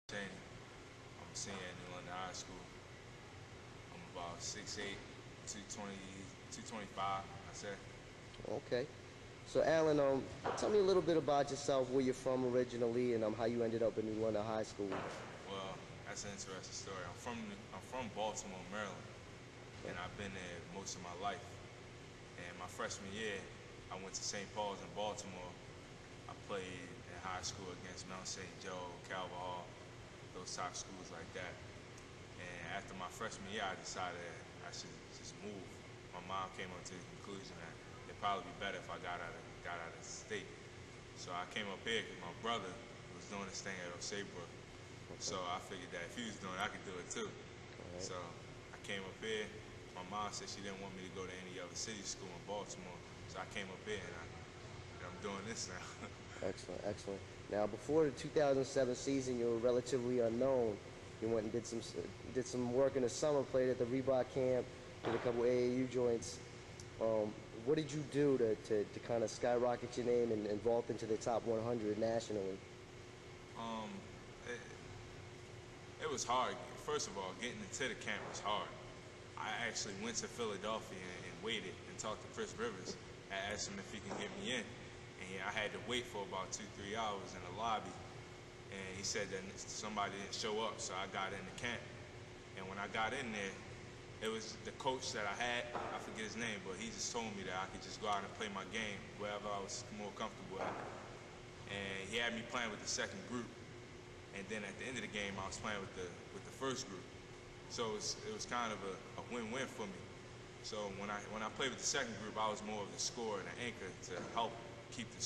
Chaney. I'm a senior at New London High School. I'm about 6'8", 220, 225, I say. Okay. So, Allan, tell me a little bit about yourself, where you're from originally, and how you ended up in New London High School. Well, that's an interesting story. I'm from Baltimore, Maryland, Okay. and I've been there most of my life. And my freshman year, I went to St. Paul's in Baltimore. I played in high school against Mount St. Joe, Calvert Hall, those top schools like that. And after my freshman year, I decided I should just move. My mom came up to the conclusion that it'd probably be better if I got out of the state. So I came up here because my brother was doing this thing at Osabrook. Okay. So I figured that if he was doing it, I could do it too. Right. So I came up here. My mom said she didn't want me to go to any other city school in Baltimore. So I came up here and I'm doing this now. Excellent, excellent. Now, before the 2007 season, you were relatively unknown. You went and did some work in the summer, played at the Reebok camp, did a couple AAU joints. What did you do to kind of skyrocket your name and vault into the top 100 nationally? Um, it, it was hard. First of all, getting into the camp was hard. I actually went to Philadelphia and waited and talked to Chris Rivers. I asked him if he can get me in. And I had to wait for about 2-3 hours in the lobby. And he said that somebody didn't show up, so I got into camp. And when I got in there, it was the coach that I had, I forget his name, but he just told me that I could just go out and play my game wherever I was more comfortable at. And he had me playing with the second group. And then at the end of the game, I was playing with the first group. So it was kind of a win-win for me. So when I played with the second group, I was more of the scorer and the anchor to help keep the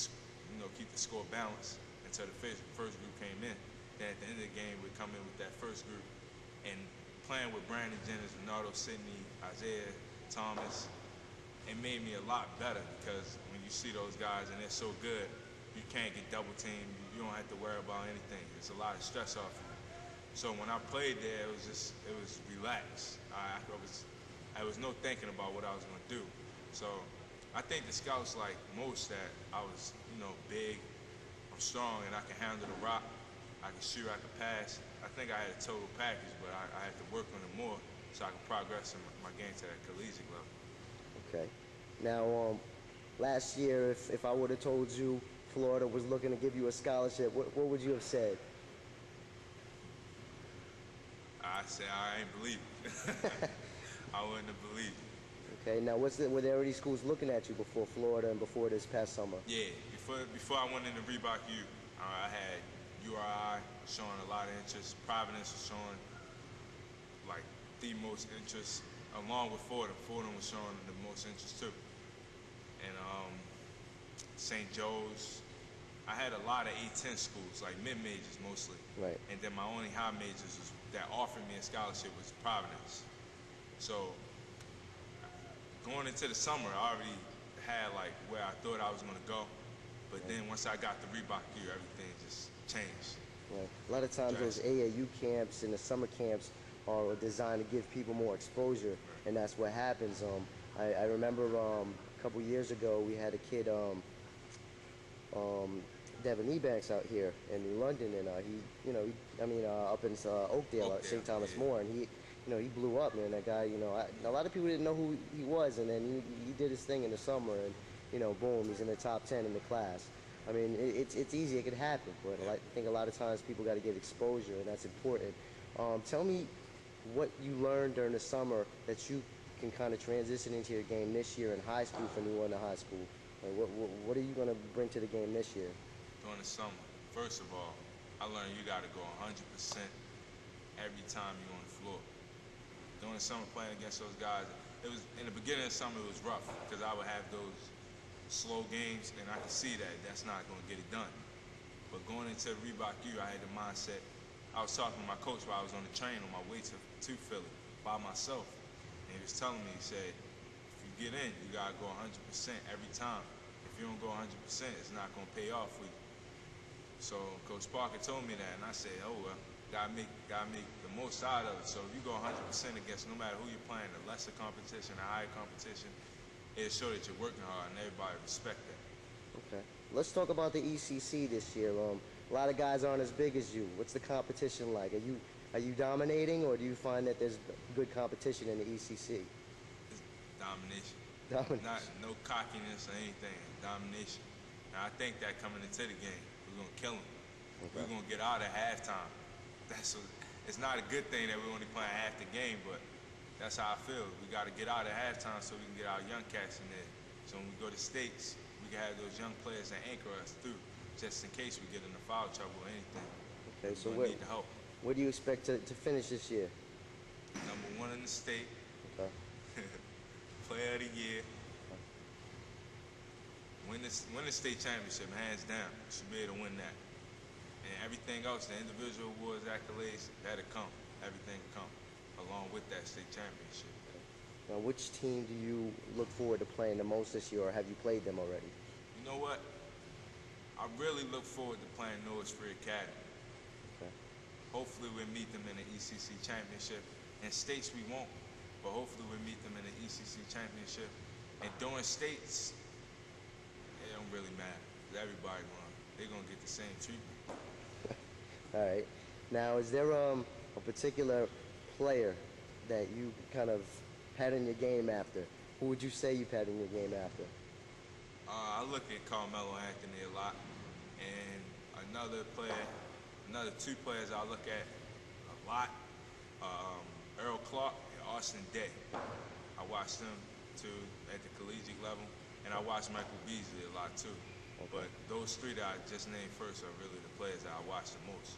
score balanced until the first group came in. Then at the end of the game, we'd come in with that first group, and playing with Brandon Jennings, Renardo Sidney, Isaiah Thomas, it made me a lot better because when you see those guys and they're so good, you can't get double teamed. You don't have to worry about anything. It's a lot of stress off you. So when I played there, it was relaxed. I was no thinking about what I was going to do. So I think the scouts like most that I was, big, I'm strong, and I can handle the rock. I can shoot, I can pass. I think I had a total package, but I had to work on it more so I could progress in my game to that collegiate level. Okay. Now, last year, if I would have told you Florida was looking to give you a scholarship, what would you have said? I said I ain't believe it. I wouldn't have believed it. Okay. Now, were there already schools looking at you before Florida and before this past summer? Yeah. Before I went into Reebok U, I had URI showing a lot of interest. Providence was showing like the most interest, along with Fordham. Fordham was showing the most interest too. And St. Joe's. I had a lot of A-10 schools, like mid-majors mostly. Right. And then my only high majors that offered me a scholarship was Providence. So going into the summer, I already had like where I thought I was going to go. But then once I got the Reebok U, everything just changed. Right. A lot of times those AAU camps and the summer camps are designed to give people more exposure, and that's what happens. I remember a couple years ago we had a kid, Devin Ebanks out here in New London, and up in Oakdale at St. Thomas More, and he blew up, man. That guy, a lot of people didn't know who he was, and then he did his thing in the summer, and boom, he's in the top 10 in the class. I mean, it's easy, it could happen, but I think a lot of times people got to get exposure, and that's important. Tell me what you learned during the summer that you can kind of transition into your game this year in high school for New London High School. Like, what are you going to bring to the game this year? During the summer, first of all, I learned you got to go 100% every time you're on the floor. During the summer playing against those guys, it was in the beginning of the summer it was rough because I would have those slow games, and I could see that that's not going to get it done. But going into Reebok U, I had the mindset. I was talking to my coach while I was on the train on my way to Philly by myself, and he was telling me, he said, if you get in, you got to go 100% every time. If you don't go 100%, it's not going to pay off for you. So Coach Parker told me that, and I said, oh well, gotta make the most out of it. So if you go 100% against no matter who you're playing, the lesser competition, the higher competition, it'll show that you're working hard, and everybody respect that. Okay. Let's talk about the ECC this year. a lot of guys aren't as big as you. What's the competition like? Are you dominating, or do you find that there's good competition in the ECC? It's domination. Domination. Not no cockiness or anything. Domination. And I think that coming into the game, we're gonna kill them. Okay. We're gonna get out at halftime. It's not a good thing that we're only playing half the game, but that's how I feel. We got to get out at halftime so we can get our young cats in there. So when we go to states, we can have those young players that anchor us through, just in case we get into foul trouble or anything. Okay, so we need the help. What do you expect to finish this year? #1 in the state. Okay. Player of the year. Win the state championship, hands down. Should be able to win that. And everything else, the individual awards, accolades, that'll come. Everything will come along with that state championship. Now, which team do you look forward to playing the most this year, or have you played them already? You know what? I really look forward to playing Norris Free Academy. Okay. Hopefully we'll meet them in the ECC championship. In states we won't, but hopefully we'll meet them in the ECC championship. And during states, it don't really matter. They're gonna get the same treatment. All right. Now, is there a particular player that you kind of had in your game after? Who would you say you've had in your game after? I look at Carmelo Anthony a lot, and another two players I look at a lot, Earl Clark and Austin Day. I watch them too at the collegiate level, and I watch Michael Beasley a lot too. Okay. But those three that I just named first are really the players that I watch the most.